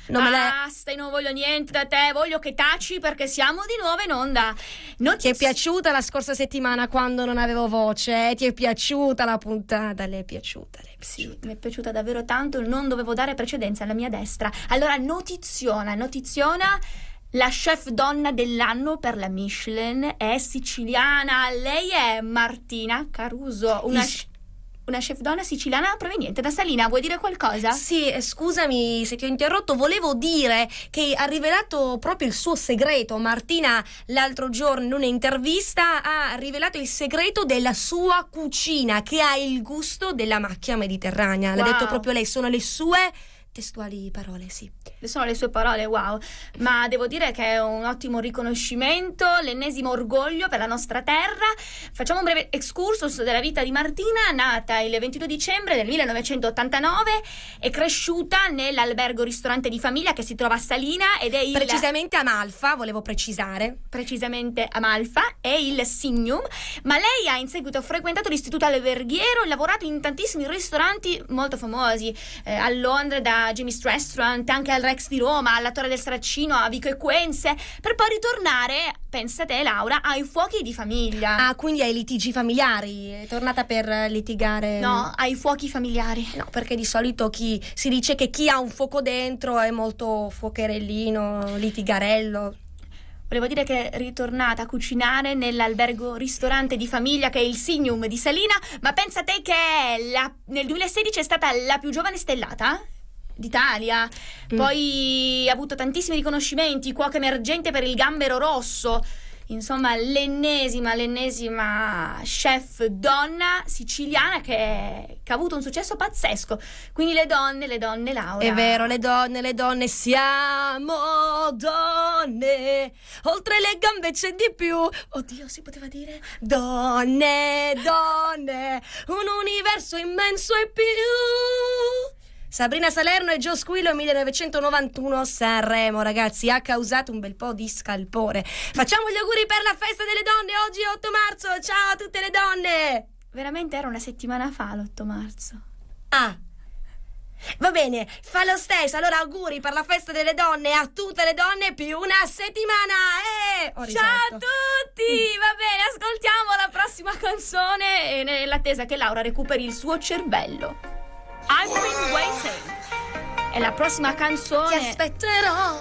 Basta, io non voglio niente da te, voglio che taci perché siamo di nuovo in onda. Ti è piaciuta la scorsa settimana quando non avevo voce? Ti è piaciuta la puntata? Le è piaciuta? Sì, mi è piaciuta davvero tanto, non dovevo dare precedenza alla mia destra. Allora, notiziona. La chef donna dell'anno per la Michelin è siciliana. Lei è Martina Caruso, una chef donna siciliana proveniente da Salina. Vuoi dire qualcosa? Sì, scusami se ti ho interrotto. Volevo dire che ha rivelato proprio il suo segreto. Martina l'altro giorno in un'intervista ha rivelato il segreto della sua cucina, che ha il gusto della macchia mediterranea. L'ha detto proprio lei, sono le sue testuali parole, sì. Sono le sue parole, wow. Ma devo dire che è un ottimo riconoscimento, l'ennesimo orgoglio per la nostra terra. Facciamo un breve excursus della vita di Martina. Nata il 22 dicembre del 1989, è cresciuta nell'albergo ristorante di famiglia che si trova a Salina ed è precisamente a Malfa, volevo precisare. Precisamente a Malfa, è il Signum. Ma lei ha in seguito frequentato l'istituto alberghiero e lavorato in tantissimi ristoranti molto famosi, a Londra da Jamie's Restaurant, anche al Rex di Roma, alla Torre del Saracino, a Vico Equense, per poi ritornare, pensa te Laura, ai fuochi di famiglia. Ah, quindi ai litigi familiari? È tornata per litigare? No, ai fuochi familiari. No, perché di solito si dice che chi ha un fuoco dentro è molto fuocherellino, litigarello. Volevo dire che è ritornata a cucinare nell'albergo ristorante di famiglia che è il Signum di Salina, ma pensa te che nel 2016 è stata la più giovane stellata d'Italia. Poi ha avuto tantissimi riconoscimenti, cuoca emergente per il Gambero Rosso. Insomma, l'ennesima chef donna siciliana che ha avuto un successo pazzesco. Quindi le donne, Laura. È vero, le donne, siamo donne. Oltre le gambe c'è di più. Oddio, si poteva dire? Donne, un universo immenso e più. Sabrina Salerno e Gio Squillo 1991 Sanremo, ragazzi, ha causato un bel po' di scalpore. Facciamo gli auguri per la festa delle donne, oggi è 8 marzo, ciao a tutte le donne! Veramente era una settimana fa l'8 marzo. Ah, va bene, fa lo stesso, allora auguri per la festa delle donne a tutte le donne più una settimana! Ciao a tutti! Va bene, ascoltiamo la prossima canzone nell'attesa che Laura recuperi il suo cervello. I've been waiting. È la prossima canzone. Ti aspetterò.